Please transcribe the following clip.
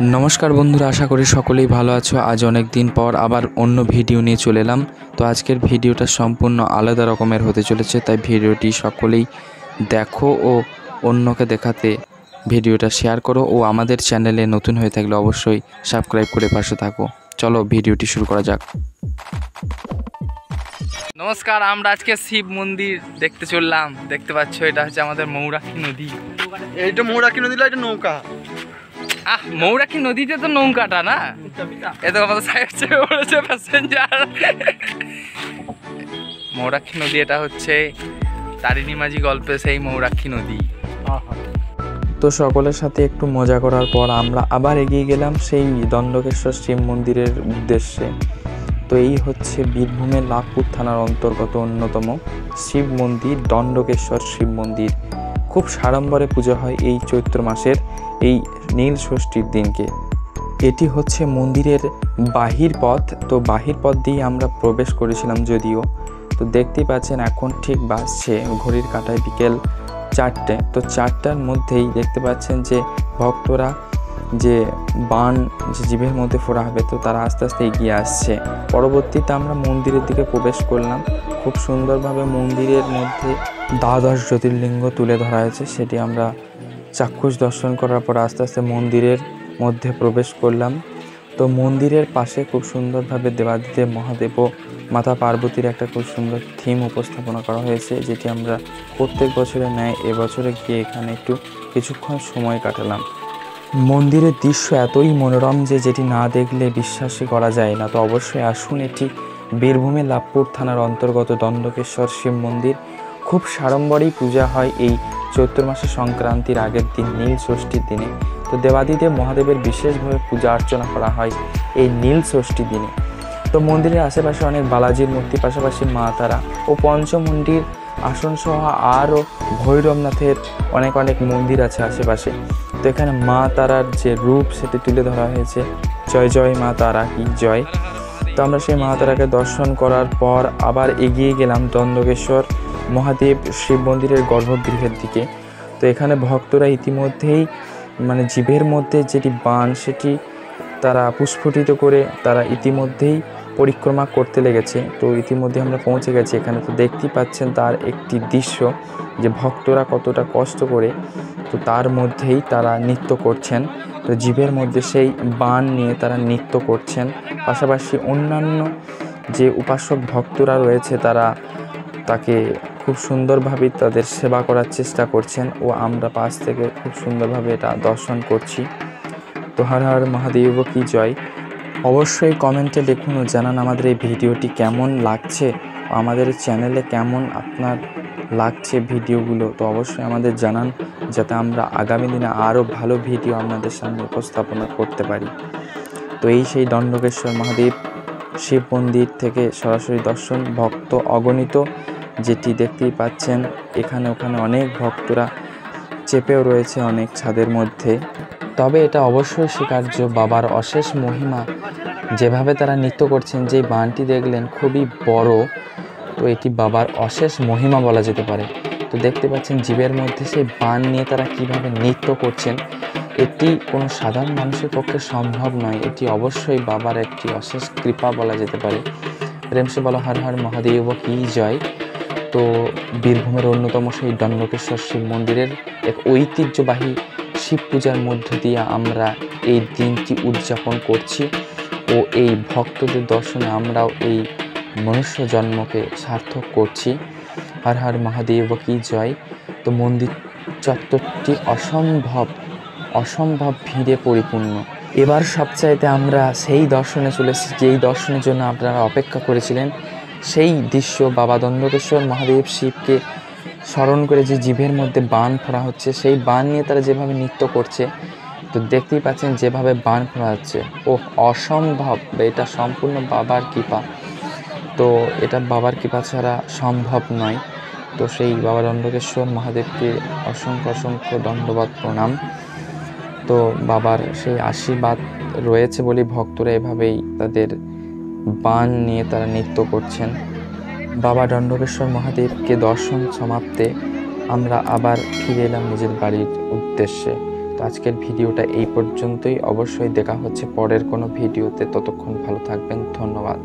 नमस्कार बंधुरा आशा करी सकलेई भालो आछो। आज अनेक दिन पर आबार अन्य भिडियो निये चले एलाम। तो आजकेर भिडियोटा सम्पूर्ण आलादा रकमेर होते चलेछे, ताई भिडियोटी सकलेई देखो ओ अन्यके देखाते भिडियोटा शेयर करो ओ आमादेर चैनेले नतून हये थाकले अवश्यई सबस्क्राइब करे पाशे थाको। चलो भिडियोटी शुरू करा जाक। नमस्कार, आमरा आजके शिव मंदिर देखते चललाम। देखते पाच्छो एटा हच्छे आमादेर मौराक्षी नदी। এইটা মৌরাক্ষী নদী, এটা নৌকা। মৌরাক্ষী নদীতে তো নৌকাটা না, এত আমাদের সাইড চেপে পড়েছে প্যাসেঞ্জার। মৌরাক্ষী নদী এটা হচ্ছে তারিণী মাঝি গল্পে সেই মৌরাক্ষী নদী। তো সকলের সাথে একটু মজা করার পর আমরা আবার এগিয়ে গেলাম সেই দণ্ডকেশ্বর শিব মন্দিরের উদ্দেশ্যে। তো এই হচ্ছে বীরভূমের লাভপুর থানার অন্তর্গত অন্যতম শিব মন্দির, দণ্ডকেশ্বর শিব মন্দির। খুব সাড়ম্বরে পুজো হয় এই চৈত্র মাসের এই নীল ষষ্ঠীর দিনকে। এটি হচ্ছে মন্দিরের বাহির পথ। তো বাহির পথ দিয়ে আমরা প্রবেশ করেছিলাম যদিও। তো দেখতেই পাচ্ছেন এখন ঠিক বাজছে ঘড়ির কাঁটায় বিকেল 4টে। তো 4টার মধ্যেই দেখতে পাচ্ছেন যে ভক্তরা যে বান যে জিভের মধ্যে ফোড়া হবে, তো তারা আস্তে আস্তে এগিয়ে আসছে। পরবর্তীতে আমরা মন্দিরের দিকে প্রবেশ করলাম। খুব সুন্দরভাবে মন্দিরের মধ্যে দ্বাদশ জ্যোতির্লিঙ্গ তুলে ধরা হয়েছে, সেটি আমরা চাক্ষুষ দর্শন করার পর আস্তে আস্তে মন্দিরের মধ্যে প্রবেশ করলাম। তো মন্দিরের পাশে খুব সুন্দরভাবে দেবাদিদেব মহাদেব ও মাতা পার্বতীর একটা খুব সুন্দর থিম উপস্থাপনা করা হয়েছে, যেটি আমরা প্রত্যেক বছরের ন্যায় এবছরে গিয়ে এখানে একটু কিছুক্ষণ সময় কাটালাম। মন্দিরের দৃশ্য এতই মনোরম যে যেটি না দেখলে বিশ্বাসই করা যায় না। তো অবশ্যই আসুন, এটি বীরভূমের লাভপুর থানার অন্তর্গত দণ্ডকেশ্বর শিব মন্দির। খুব সাড়ম্বরেই পূজা হয় এই চৈত্র মাসের সংক্রান্তির আগের দিন নীল ষষ্ঠীর দিনে। তো দেবাদিদেব মহাদেবের বিশেষভাবে পূজা অর্চনা করা হয় এই নীল ষষ্ঠী দিনে। তো মন্দিরের আশেপাশে অনেক বালাজির মূর্তি, পাশাপাশি মা তারা ও পঞ্চমুণ্ডির আসন সহ আরও ভৈরবনাথের অনেক অনেক মন্দির আছে আশেপাশে। তো এখানে মা তারার যে রূপ সেটি তুলে ধরা হয়েছে। জয় জয় মা তারা কি জয়। তো আমরা সেই মা তারাকে দর্শন করার পর আবার এগিয়ে গেলাম দণ্ডকেশ্বর মহাদেব শিব মন্দিরের গর্ভগৃহের দিকে। তো এখানে ভক্তরা ইতিমধ্যেই জিভের মধ্যে যেটি বান সেটি তারা পুস্ফুটিত করে তারা ইতিমধ্যেই পরিক্রমা করতে লেগেছে। তো ইতিমধ্যে আমরা পৌঁছে গেছি এখানে। তো দেখতেই পাচ্ছেন তার একটি দৃশ্য যে ভক্তরা কতটা কষ্ট করে তো তার মধ্যেই তারা নৃত্য করছেন। তো জিভের মধ্যে সেই বান নিয়ে তারা নৃত্য করছেন। পাশাপাশি অন্যান্য যে উপাসক ভক্তরা রয়েছে তারা তাকে খুব সুন্দরভাবে তাদের সেবা করার চেষ্টা করছেন ও আমরা পাশ থেকে খুব সুন্দরভাবে এটা দর্শন করছি। তো হর হর মহাদেব কি জয়। অবশ্যই কমেন্টে লিখুন ও জানান আমাদের এই ভিডিওটি কেমন লাগছে ও আমাদের চ্যানেলে কেমন আপনার লাগছে ভিডিওগুলো। তো অবশ্যই আমাদের জানান, যাতে আমরা আগামী দিনে আরও ভালো ভিডিও আপনাদের সামনে উপস্থাপনা করতে পারি। তো এই সেই দণ্ডকেশ্বর মহাদেব শিব মন্দির থেকে সরাসরি দর্শন, ভক্ত অগণিত, যেটি দেখতেই পাচ্ছেন। এখানে ওখানে অনেক ভক্তরা চেপেও রয়েছে অনেক ছাদের মধ্যে। তবে এটা অবশ্যই স্বীকার্য বাবার অশেষ মহিমা, যেভাবে তারা নৃত্য করছেন। যে বানটি দেখলেন খুবই বড়, তো এটি বাবার অশেষ মহিমা বলা যেতে পারে। তো দেখতে পাচ্ছেন জীবের মধ্যে সেই বান নিয়ে তারা কিভাবে নৃত্য করছেন। এটি কোনো সাধারণ মানুষের পক্ষে সম্ভব নয়, এটি অবশ্যই বাবার একটি অশেষ কৃপা বলা যেতে পারে। প্রেমসে বলা হর হর মহাদেব কি জয়। তো বীরভূমের অন্যতম সেই দণ্ডকেশ্বর শিব মন্দিরের এক ঐতিহ্যবাহী শিব পূজার মধ্য দিয়ে আমরা এই দিনটি উদযাপন করছি ও এই ভক্তদের দর্শনে আমরাও এই মনুষ্য জন্মকে সার্থক করছি। হর হর মহাদেব কি জয়। তো মন্দির চত্বরটি অসম্ভব ভিড়ে পরিপূর্ণ। এবার সবচাইতে আমরা সেই দর্শনে চলে এসেছি যেই দর্শনের জন্য আপনারা অপেক্ষা করেছিলেন। সেই দৃশ্য বাবা দণ্ডকেশ্বর মহাদেব শিবকে স্মরণ করে যে জিভের মধ্যে বান ফোড়া হচ্ছে, সেই বান নিয়ে তারা যেভাবে নৃত্য করছে। তো দেখতেই পাচ্ছেন যেভাবে বান ফোড়া হচ্ছে, ও অসম্ভব। এটা সম্পূর্ণ বাবার কৃপা। তো এটা বাবার কৃপা ছাড়া সম্ভব নয়। তো সেই বাবা দণ্ডকেশ্বর মহাদেবকে অসংখ্য অসংখ্য দণ্ডবাদ প্রণাম। তো বাবার সেই আশীর্বাদ রয়েছে বলে ভক্তরা এভাবেই তাদের বান নিয়ে তারা নৃত্য করছেন। বাবা দণ্ডকেশ্বর মহাদেবকে দর্শন সমাপ্তে আমরা আবার ফিরে এলাম নিজের বাড়ির উদ্দেশ্যে। তো তো আজকের ভিডিওটা এই পর্যন্তই। অবশ্যই দেখা হচ্ছে পরের কোনো ভিডিওতে। ততক্ষণ ভালো থাকবেন। ধন্যবাদ।